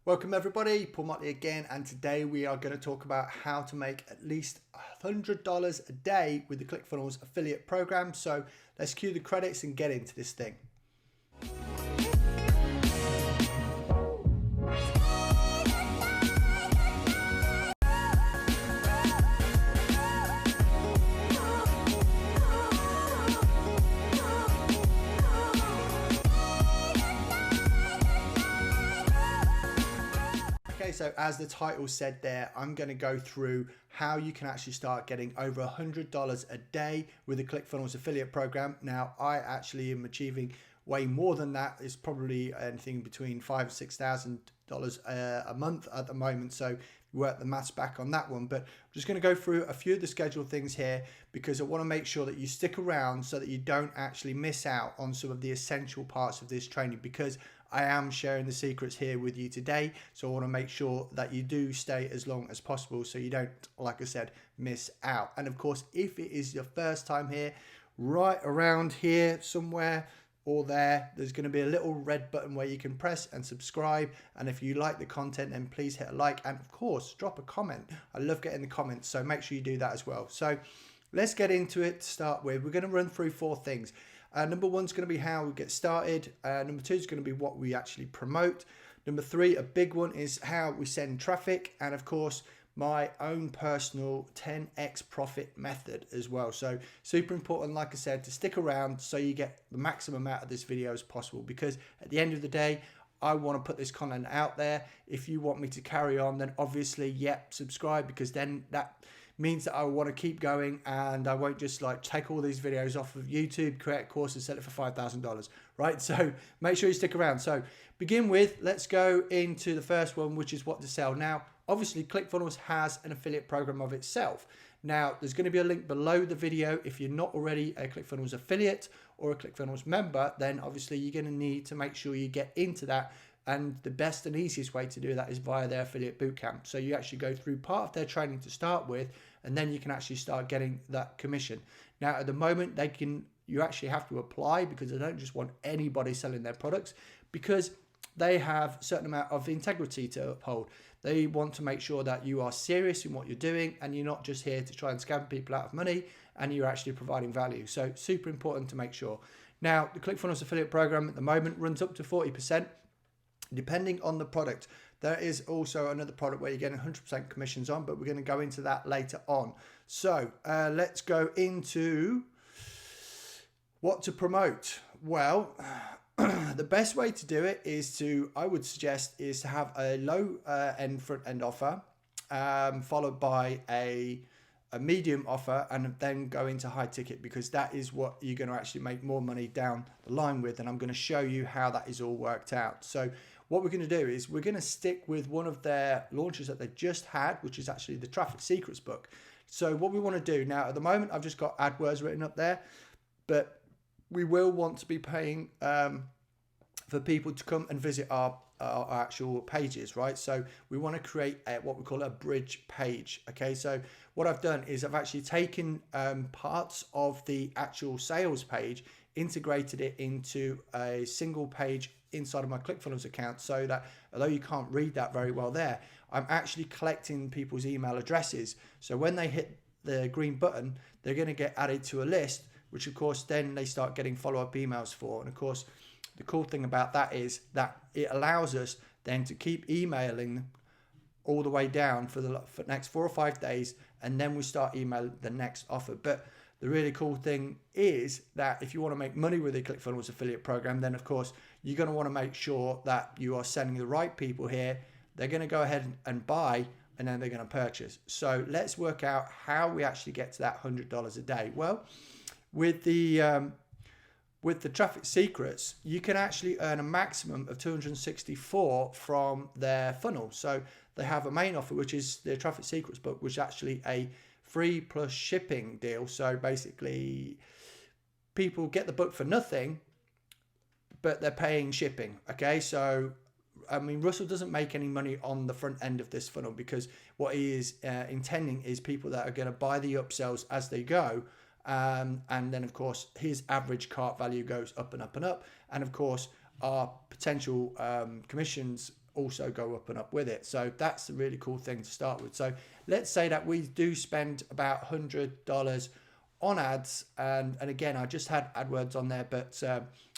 Welcome everybody, Paul Motley again, and today we are going to talk about how to make at least $100 a day with the Clickfunnels affiliate program. So let's cue the credits and get into this thing. Okay, so as the title said there, I'm going to go through how you can actually start getting over $100 a day with the Clickfunnels affiliate program. Now, I actually am achieving way more than that. It's probably anything between $5,000 and $6,000 a month at the moment. So work the maths back on that one. But I'm just going to go through a few of the scheduled things here because I want to make sure that you stick around so that you don't actually miss out on some of the essential parts of this training, because I am sharing the secrets here with you today. So I want to make sure that you do stay as long as possible so you don't, like I said, miss out. And of course, if it is your first time here, right around here somewhere or there's going to be a little red button where you can press and subscribe. And if you like the content, then please hit a like and of course drop a comment. I love getting the comments, so make sure you do that as well. So let's get into it to start with. We're going to run through 4 things. Number 1 is going to be how we get started. Number 2 is going to be what we actually promote. Number 3, a big one, is how we send traffic. And of course, my own personal 10x profit method as well. So super important, like I said, to stick around so you get the maximum out of this video as possible, because at the end of the day, I want to put this content out there. If you want me to carry on, then obviously, yep, subscribe, because then that means that I want to keep going and I won't just like take all these videos off of YouTube, create a course and sell it for $5,000, right? So make sure you stick around. So begin with, let's go into the first one, which is what to sell. Now, obviously Clickfunnels has an affiliate program of itself. Now, there's going to be a link below the video. If you're not already a Clickfunnels affiliate or a Clickfunnels member, then obviously you're going to need to make sure you get into that. And the best and easiest way to do that is via their affiliate bootcamp. So you actually go through part of their training to start with, and then you can actually start getting that commission. Now, at the moment, you actually have to apply, because they don't just want anybody selling their products, because they have a certain amount of integrity to uphold. They want to make sure that you are serious in what you're doing and you're not just here to try and scam people out of money, and you're actually providing value. So super important to make sure. Now, the Clickfunnels affiliate program at the moment runs up to 40%. Depending on the product. There is also another product where you're getting 100% commissions on, but we're going to go into that later on. So let's go into what to promote. Well, the best way to do it is I would suggest, is to have a low front end offer, followed by a medium offer, and then go into high ticket, because that is what you're going to actually make more money down the line with. And I'm going to show you how that is all worked out. So what we're going to do is we're going to stick with one of their launches that they just had, which is actually the Traffic Secrets book. So what we want to do now, at the moment, I've just got AdWords written up there, but we will want to be paying for people to come and visit our actual pages, right? So we want to create what we call a bridge page. Okay, so what I've done is I've actually taken parts of the actual sales page, integrated it into a single page inside of my Clickfunnels account, so that although you can't read that very well there, I'm actually collecting people's email addresses. So when they hit the green button, they're going to get added to a list, which of course then they start getting follow-up emails for. And of course, the cool thing about that is that it allows us then to keep emailing all the way down for the next 4 or 5 days, and then we start emailing the next offer. But the really cool thing is that if you want to make money with the Clickfunnels affiliate program, then of course you're going to want to make sure that you are sending the right people here. They're going to go ahead and buy, and then they're going to purchase. So let's work out how we actually get to that $100 a day. Well, with the Traffic Secrets, you can actually earn a maximum of 264 from their funnel. So they have a main offer, which is the Traffic Secrets book, which is actually a free plus shipping deal. So basically, people get the book for nothing, but they're paying shipping. Okay, so I mean, Russell doesn't make any money on the front end of this funnel, because what he is intending is people that are going to buy the upsells as they go. And then of course his average cart value goes up and up and up, and of course our potential commissions also go up and up with it. So that's a really cool thing to start with. So let's say that we do spend about $100 on ads, and again, I just had AdWords on there, but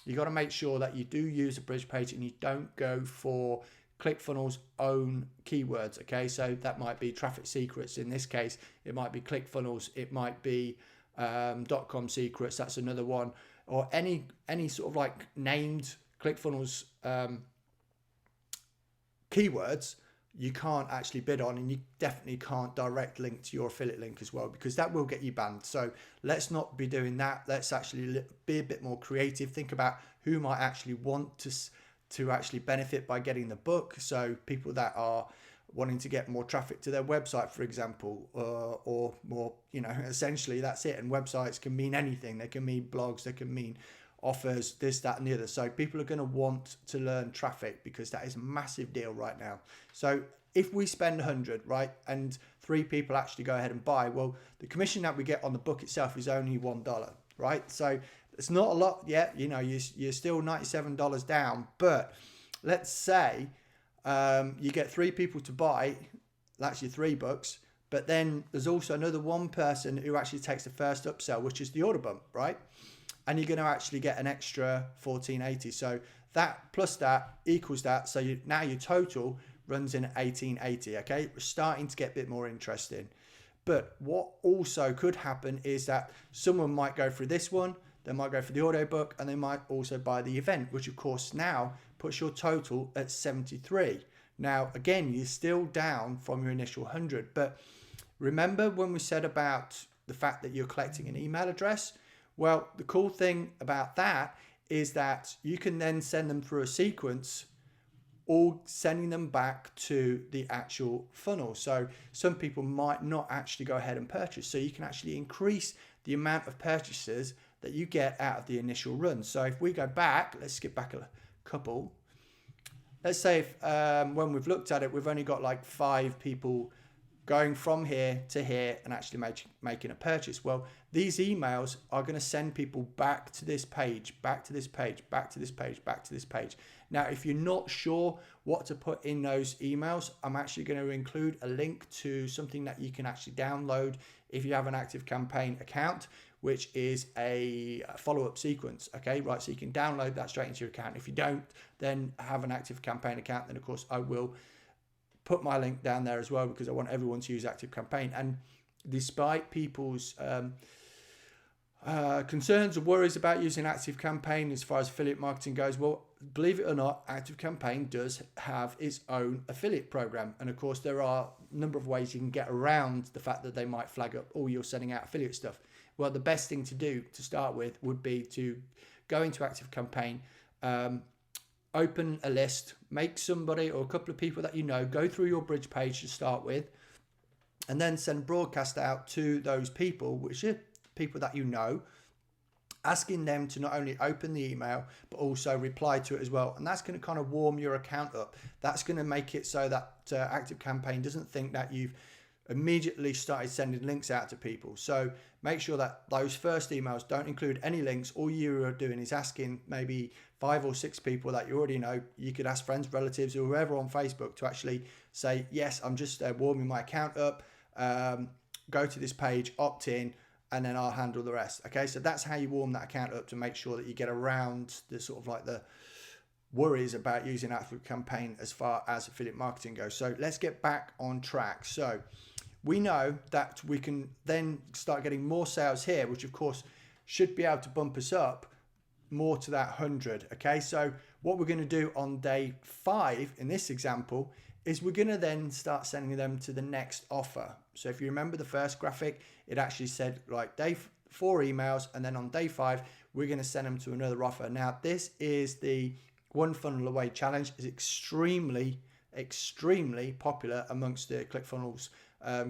you got to make sure that you do use a bridge page and you don't go for ClickFunnels own keywords. Okay, so that might be traffic secrets. In this case, it might be ClickFunnels, it might be .com-secrets, that's another one, or any sort of like named ClickFunnels keywords you can't actually bid on, and you definitely can't direct link to your affiliate link as well, because that will get you banned. So let's not be doing that. Let's actually be a bit more creative. Think about who might actually want to actually benefit by getting the book. So people that are wanting to get more traffic to their website, for example, or more, essentially that's it. And websites can mean anything. They can mean blogs, they can mean offers, this, that, and the other. So people are going to want to learn traffic, because that is a massive deal right now. So if we spend 100, right, and 3 people actually go ahead and buy, well, the commission that we get on the book itself is only $1, right? So it's not a lot yet. You're still $97 down, but let's say you get 3 people to buy, that's your 3 books. But then there's also another 1 person who actually takes the first upsell, which is the order bump, right? And you're going to actually get an extra $14.80. So that plus that equals that. So now your total runs in at $18.80. Okay, we're starting to get a bit more interesting. But what also could happen is that someone might go through this one, they might go for the audiobook, and they might also buy the event, which of course now puts your total at 73. Now, again, you're still down from your initial 100. But remember when we said about the fact that you're collecting an email address? Well, the cool thing about that is that you can then send them through a sequence, or sending them back to the actual funnel. So some people might not actually go ahead and purchase. So you can actually increase the amount of purchases that you get out of the initial run. So if we go back, let's skip back a couple. Let's say if, when we've looked at it, we've only got like 5 people going from here to here and actually making a purchase. Well, these emails are going to send people back to this page, back to this page, back to this page, back to this page. Now, if you're not sure what to put in those emails, I'm actually going to include a link to something that you can actually download if you have an Active Campaign account, which is a follow-up sequence. Okay, right, so you can download that straight into your account. If you don't then have an Active Campaign account, then of course I will put my link down there as well, because I want everyone to use Active Campaign. And despite people's concerns or worries about using Active Campaign as far as affiliate marketing goes, well, believe it or not, Active Campaign does have its own affiliate program. And of course, there are a number of ways you can get around the fact that they might flag up, oh, you're sending out affiliate stuff. Well, the best thing to do to start with would be to go into Active Campaign, open a list, make somebody or a couple of people that you know go through your bridge page to start with, and then send broadcast out to those people, which are people that you know, asking them to not only open the email but also reply to it as well. And that's going to kind of warm your account up. That's going to make it so that Active Campaign doesn't think that you've immediately started sending links out to people. So make sure that those first emails don't include any links. All you are doing is asking maybe 5 or 6 people that you already know. You could ask friends, relatives, or whoever on Facebook to actually say, yes, I'm just warming my account up. Go to this page, opt in, and then I'll handle the rest. Okay, so that's how you warm that account up to make sure that you get around the sort of like the worries about using Active Campaign as far as affiliate marketing goes. So let's get back on track. So we know that we can then start getting more sales here, which of course should be able to bump us up more to that 100. Okay, so what we're going to do on day 5 in this example is we're going to then start sending them to the next offer. So if you remember the first graphic, it actually said like day 4 emails, and then on day 5 we're going to send them to another offer. Now this is the One Funnel Away challenge. Is extremely popular amongst the ClickFunnels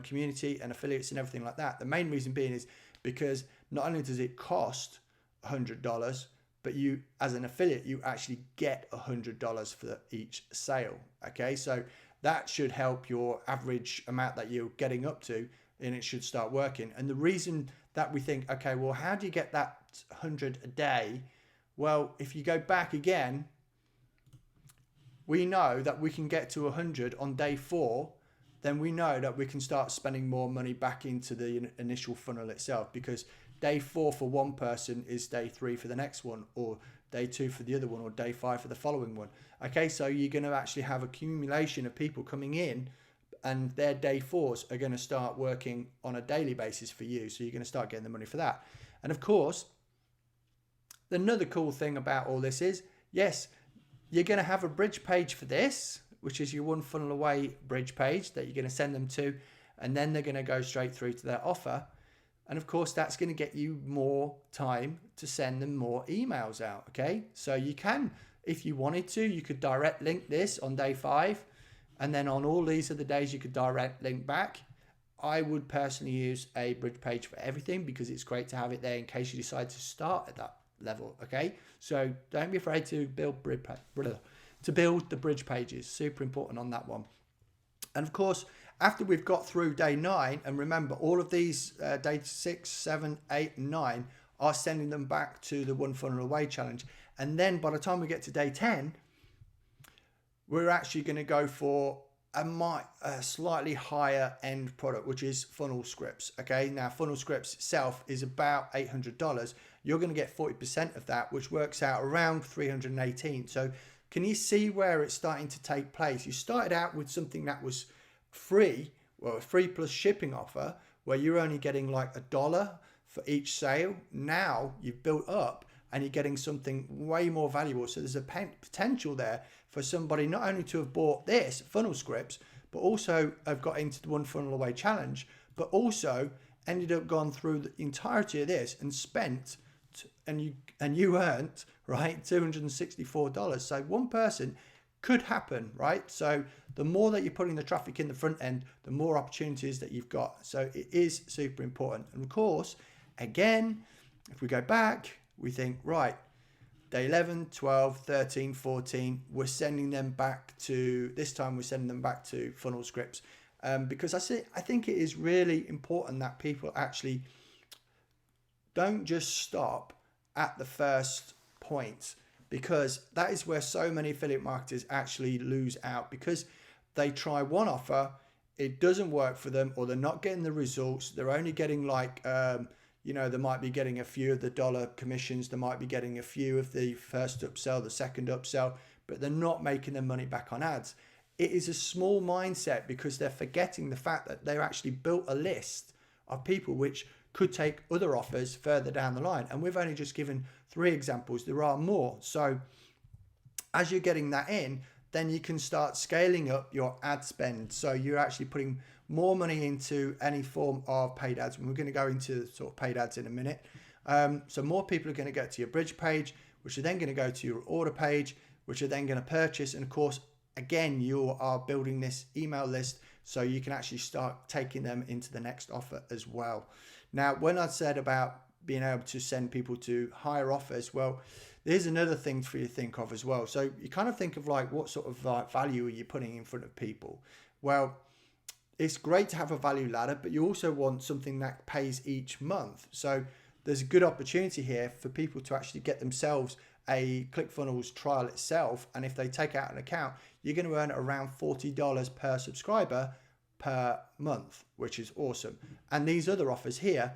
community and affiliates and everything like that. The main reason being is because not only does it cost $100, but you, as an affiliate, you actually get $100 for each sale. Okay, so that should help your average amount that you're getting up to, and it should start working. And the reason that we think, okay, well, how do you get that 100 a day? Well, if you go back again, we know that we can get to 100 on day 4, then we know that we can start spending more money back into the initial funnel itself, because day 4 for one person is day 3 for the next one, or day 2 for the other one, or day 5 for the following one. Okay, so you're going to actually have accumulation of people coming in, and their day 4s are going to start working on a daily basis for you. So you're going to start getting the money for that. And of course, another cool thing about all this is, yes, you're going to have a bridge page for this, which is your one funnel away bridge page that you're going to send them to, and then they're going to go straight through to their offer. And of course, that's going to get you more time to send them more emails out. Okay, so you can, if you wanted to, you could direct link this on day 5, and then on all these other days you could direct link back. I would personally use a bridge page for everything, because it's great to have it there in case you decide to start at that level. Okay, so don't be afraid to build the bridge pages. Super important on that one. And of course, after we've got through day 9, and remember, all of these day 6, 7, 8, and 9 are sending them back to the one funnel away challenge. And then by the time we get to day 10, we're actually going to go for a slightly higher end product, which is funnel scripts. Okay, now funnel scripts itself is about $800. You're going to get 40% of that, which works out around $318. So can you see where it's starting to take place? You started out with something that was free, well, a free plus shipping offer, where you're only getting like $1 for each sale. Now you've built up and you're getting something way more valuable. So there's a potential there for somebody not only to have bought this funnel scripts, but also have got into the one funnel away challenge, but also ended up gone through the entirety of this and spent, and you earned, right, $264. So one person could happen, right? So the more that you're putting the traffic in the front end, the more opportunities that you've got. So it is super important. And of course, again, if we go back, we think, right, day 11, 12, 13, 14, we're sending them back to, this time we're sending them back to funnel scripts. Because I think it is really important that people actually don't just stop at the first point, because that is where so many affiliate marketers actually lose out, because they try one offer, it doesn't work for them, or they're not getting the results. They're only getting like, they might be getting a few of the dollar commissions. They might be getting a few of the first upsell, the second upsell, but they're not making their money back on ads. It is a small mindset, because they're forgetting the fact that they're actually built a list of people which could take other offers further down the line. And we've only just given 3 examples. There are more. So as you're getting that in, then you can start scaling up your ad spend. So you're actually putting more money into any form of paid ads. And we're going to go into sort of paid ads in a minute. So more people are going to get to your bridge page, which are then going to go to your order page, which are then going to purchase. And of course, again, you are building this email list so you can actually start taking them into the next offer as well. Now, when I said about being able to send people to higher offers, well, there's another thing for you to think of as well. So you kind of think of like, what sort of value are you putting in front of people? Well, it's great to have a value ladder, but you also want something that pays each month. So there's a good opportunity here for people to actually get themselves a Clickfunnels trial itself. And if they take out an account, you're going to earn around $40 per subscriber per month, which is awesome. And these other offers here,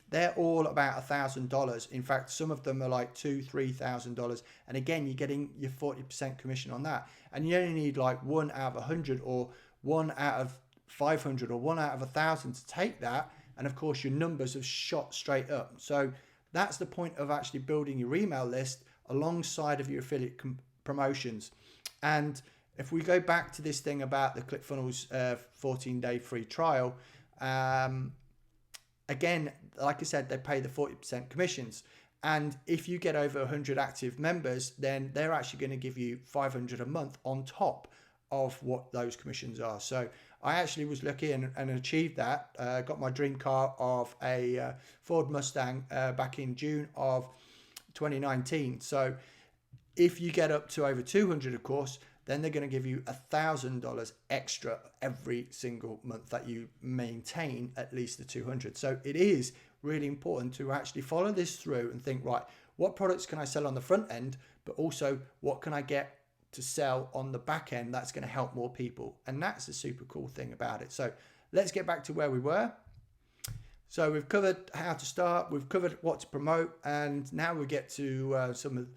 they're all about $1,000. In fact, some of them are like $2,000-$3,000. And again, you're getting your 40% commission on that. And you only need like 1 out of 100 or 1 out of 500 or 1 out of 1,000 to take that. And of course, your numbers have shot straight up. So that's the point of actually building your email list alongside of your affiliate promotions. And if we go back to this thing about the Clickfunnels 14-day free trial, again, like I said, they pay the 40% commissions. And if you get over 100 active members, then they're actually going to give you $500 a month on top of what those commissions are. So I actually was lucky and achieved that. Got my dream car of a Ford Mustang back in June of 2019. So if you get up to over 200, of course, then they're going to give you $1,000 extra every single month that you maintain at least the 200. So it is really important to actually follow this through and think, right, what products can I sell on the front end, but also what can I get to sell on the back end that's going to help more people. And that's the super cool thing about it. So let's get back to where we were. So we've covered how to start, we've covered what to promote, and now we get to some of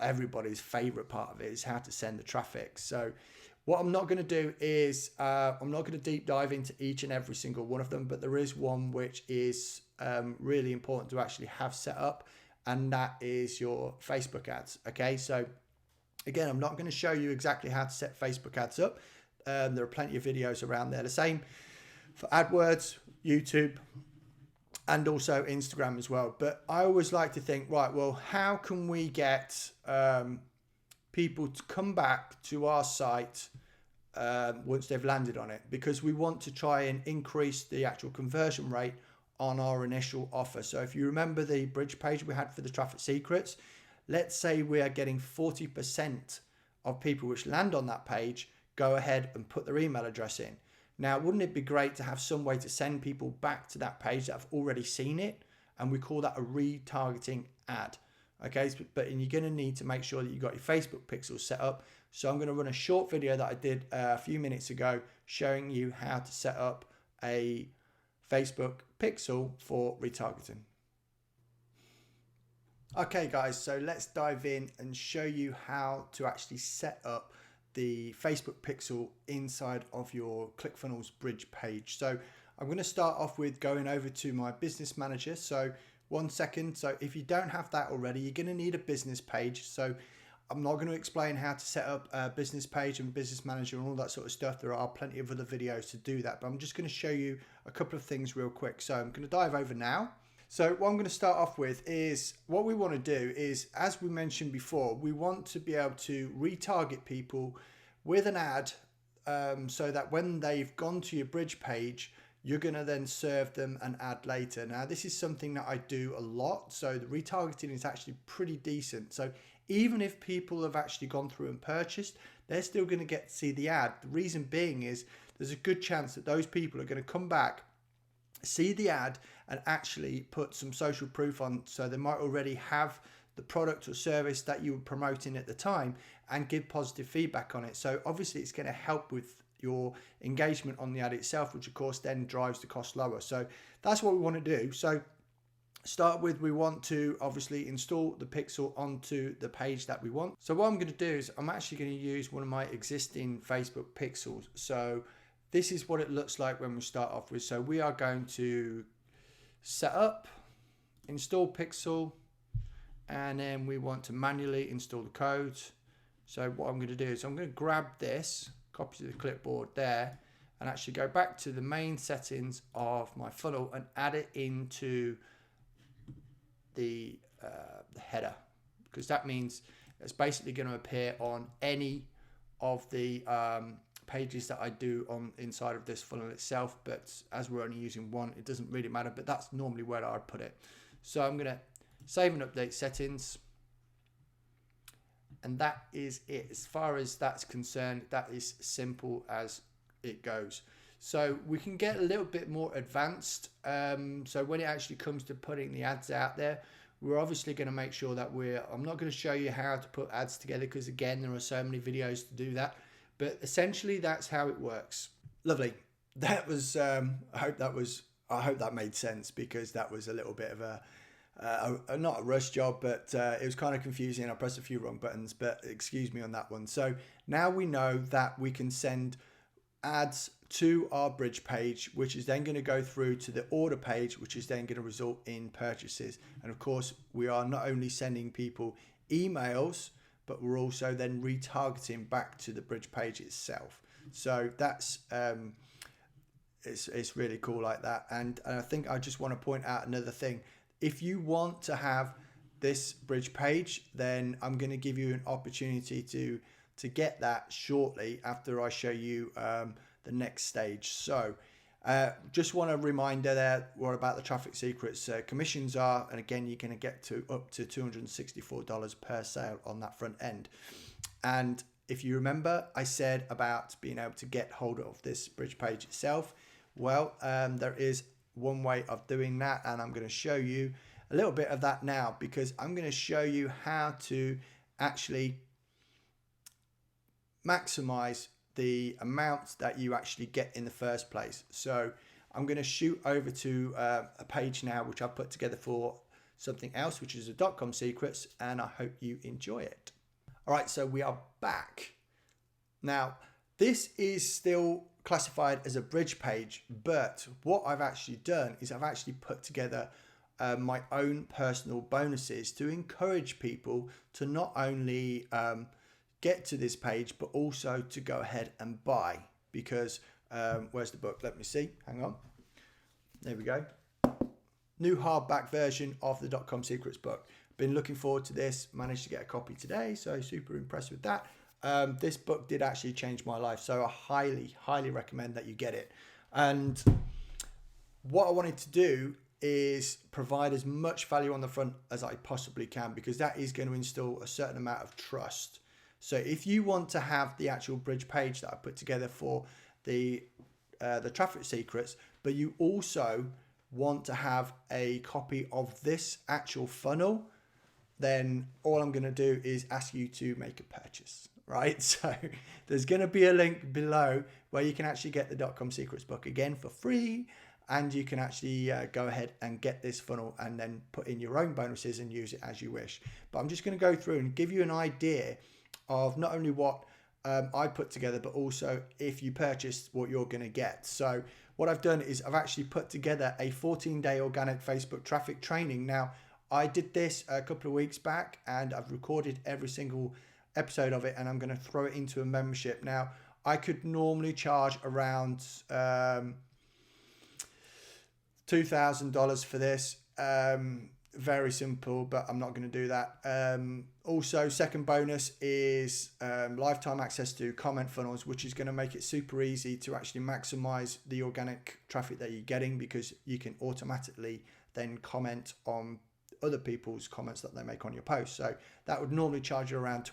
everybody's favorite part of it is how to send the traffic. So what I'm not going to do is I'm not going to deep dive into each and every single one of them, but there is one which is really important to actually have set up, and that is your Facebook ads. Okay, so again, I'm not going to show you exactly how to set Facebook ads up. There are plenty of videos around there. The same for AdWords, YouTube, and also Instagram as well. But I always like to think, right, well, how can we get people to come back to our site once they've landed on it? Because we want to try and increase the actual conversion rate on our initial offer. So if you remember the bridge page we had for the traffic secrets, let's say we are getting 40% of people which land on that page go ahead and put their email address in. Now, wouldn't it be great to have some way to send people back to that page that have already seen it? And we call that a retargeting ad. Okay, but you're going to need to make sure that you've got your Facebook pixels set up. So I'm going to run a short video that I did a few minutes ago showing you how to set up a Facebook pixel for retargeting. Okay guys, so let's dive in and show you how to actually set up the Facebook pixel inside of your Clickfunnels bridge page. So I'm going to start off with going over to my business manager. So 1 second. So if you don't have that already, you're going to need a business page. So I'm not going to explain how to set up a business page and business manager and all that sort of stuff. There are plenty of other videos to do that, but I'm just going to show you a couple of things real quick. So I'm going to dive over now. So what I'm going to start off with is what we want to do is, as we mentioned before, we want to be able to retarget people with an ad so that when they've gone to your bridge page, you're going to then serve them an ad later. Now, this is something that I do a lot. So the retargeting is actually pretty decent. So even if people have actually gone through and purchased, they're still going to get to see the ad. The reason being is there's a good chance that those people are going to come back, see the ad, and actually put some social proof on. So they might already have the product or service that you were promoting at the time and give positive feedback on it. So obviously it's going to help with your engagement on the ad itself, which of course then drives the cost lower. So that's what we want to do. So start with, we want to obviously install the pixel onto the page that we want. So what I'm going to do is I'm actually going to use one of my existing Facebook pixels. So this is what it looks like when we start off with. So we are going to set up, install pixel, and then we want to manually install the code. So what I'm going to do is I'm going to grab this, copy to the clipboard there, and actually go back to the main settings of my funnel and add it into the header, because that means it's basically going to appear on any of the pages that I do on inside of this funnel itself. But as we're only using one, it doesn't really matter, but that's normally where I'd put it. So I'm going to save and update settings, and that is it. As far as that's concerned, that is simple as it goes. So we can get a little bit more advanced. So when it actually comes to putting the ads out there, we're obviously going to make sure that I'm not going to show you how to put ads together, because again, there are so many videos to do that, but essentially that's how it works. Lovely. That was, I hope that made sense, because that was a little bit of not a rush job, but it was kind of confusing. I pressed a few wrong buttons, but excuse me on that one. So now we know that we can send ads to our bridge page, which is then going to go through to the order page, which is then going to result in purchases. And of course, we are not only sending people emails, but we're also then retargeting back to the bridge page itself. So that's it's really cool like that. And I think I just want to point out another thing. If you want to have this bridge page, then I'm going to give you an opportunity to get that shortly after I show you the next stage. So just want a reminder there what about the traffic secrets commissions are, and again, you're going to get to up to $264 per sale on that front end. And if you remember, I said about being able to get hold of this bridge page itself. Well, there is one way of doing that, and I'm going to show you a little bit of that now, because I'm going to show you how to actually maximize the amount that you actually get in the first place. So I'm going to shoot over to a page now, which I've put together for something else, which is the .com secrets, and I hope you enjoy it. All right, so we are back. Now, this is still classified as a bridge page, but what I've actually done is I've actually put together my own personal bonuses to encourage people to not only get to this page, but also to go ahead and buy. Because where's the book? Let me see. Hang on. There we go. New hardback version of the .com secrets book. Been looking forward to this. Managed to get a copy today, so super impressed with that. This book did actually change my life, so I highly recommend that you get it. And what I wanted to do is provide as much value on the front as I possibly can, because that is going to instill a certain amount of trust. So if you want to have the actual bridge page that I put together for the traffic secrets, but you also want to have a copy of this actual funnel, then all I'm going to do is ask you to make a purchase, right? So there's going to be a link below where you can actually get the .com secrets book again for free, and you can actually go ahead and get this funnel and then put in your own bonuses and use it as you wish. But I'm just going to go through and give you an idea of not only what I put together, but also if you purchase what you're going to get. So what I've done is I've actually put together a 14-day organic Facebook traffic training. Now, I did this a couple of weeks back and I've recorded every single episode of it, and I'm going to throw it into a membership. Now, I could normally charge around $2,000 for this. Very simple, but I'm not going to do that. Also, second bonus is lifetime access to comment funnels, which is going to make it super easy to actually maximize the organic traffic that you're getting, because you can automatically then comment on other people's comments that they make on your post. So that would normally charge you around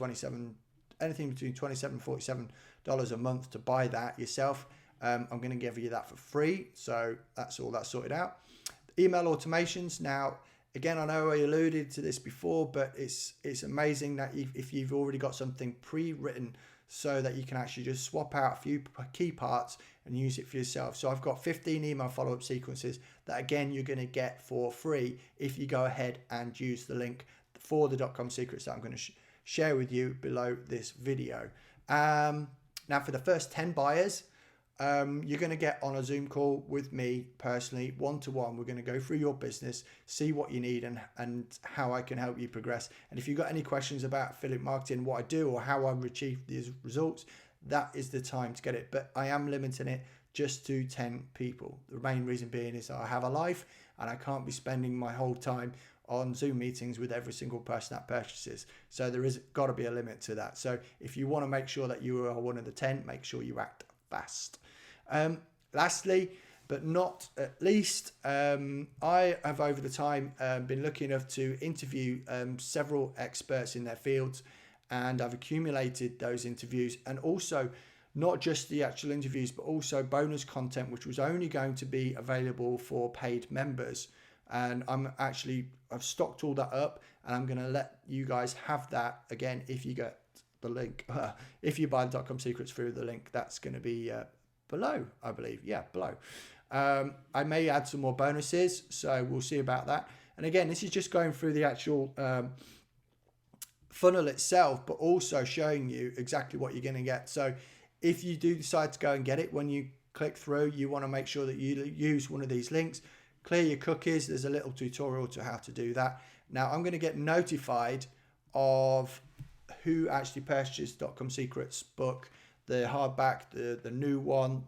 anything between $27 and $47 a month to buy that yourself. I'm going to give you that for free. So that's all that's sorted out. Email automations. Now, again, I know I alluded to this before, but it's amazing that if you've already got something pre-written so that you can actually just swap out a few key parts and use it for yourself. So I've got 15 email follow-up sequences that, again, you're going to get for free if you go ahead and use the link for the .com secrets that I'm going to share with you below this video. Now, for the first 10 buyers, you're going to get on a Zoom call with me personally, one-to-one. We're going to go through your business, see what you need and how I can help you progress. And if you've got any questions about affiliate marketing, what I do or how I achieve these results, that is the time to get it. But I am limiting it just to 10 people. The main reason being is I have a life and I can't be spending my whole time on Zoom meetings with every single person that purchases. So there is got to be a limit to that. So if you want to make sure that you are one of the 10, make sure you act fast. Lastly, but not at least, I have over the time been lucky enough to interview several experts in their fields, and I've accumulated those interviews, and also not just the actual interviews, but also bonus content, which was only going to be available for paid members. And I've stocked all that up, and I'm going to let you guys have that again if you get the link. If you buy the .com secrets through the link, that's going to be below, I believe. Yeah, below. I may add some more bonuses, so we'll see about that. And again, this is just going through the actual funnel itself, but also showing you exactly what you're going to get. So if you do decide to go and get it, when you click through, you want to make sure that you use one of these links. Clear your cookies. There's a little tutorial to how to do that. Now, I'm going to get notified of who actually purchased .com secrets book, the hardback, the new one.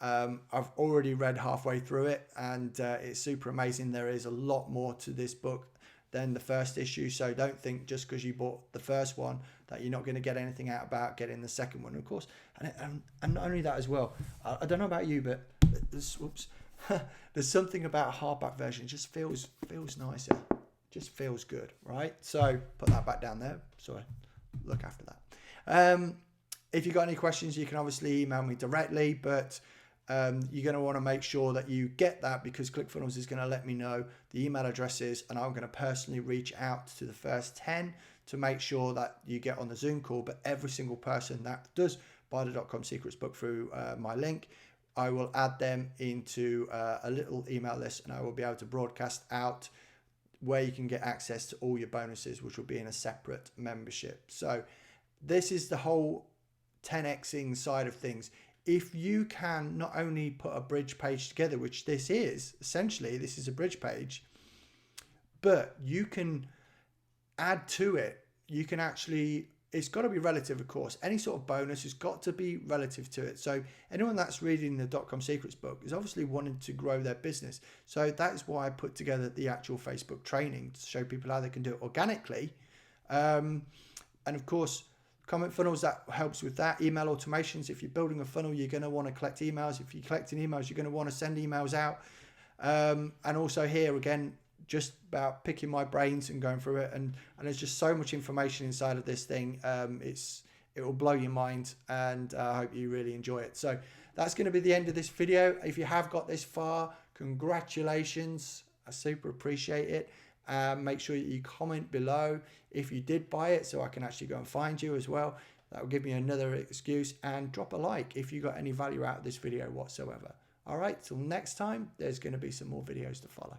I've already read halfway through it, and it's super amazing. There is a lot more to this book than the first issue, so don't think just because you bought the first one that you're not going to get anything out about getting the second one, of course. And not only that as well, I don't know about you, but there's something about a hardback version. It just feels nicer, just feels good, right? So put that back down there, so look after that. If you've got any questions, you can obviously email me directly, but you're going to want to make sure that you get that, because Clickfunnels is going to let me know the email addresses, and I'm going to personally reach out to the first 10 to make sure that you get on the Zoom call, but every single person that does buy the .com Secrets book through my link, I will add them into a little email list, and I will be able to broadcast out where you can get access to all your bonuses, which will be in a separate membership. So this is the whole 10xing side of things. If you can not only put a bridge page together, which this is, essentially, this is a bridge page, but you can add to it. You can actually, it's got to be relative, of course. Any sort of bonus has got to be relative to it. So anyone that's reading the .com Secrets book is obviously wanting to grow their business. So that's why I put together the actual Facebook training to show people how they can do it organically. And of course, comment funnels, that helps with that. Email automations. If you're building a funnel, you're going to want to collect emails. If you're collecting emails, you're going to want to send emails out. And also here again, just about picking my brains and going through it, and there's just so much information inside of this thing. It will blow your mind, and I hope you really enjoy it. So that's going to be the end of this video. If you have got this far, congratulations. I super appreciate it. Make sure you comment below if you did buy it, so I can actually go and find you as well. That will give me another excuse. And drop a like if you got any value out of this video whatsoever. All right, till next time, there's going to be some more videos to follow.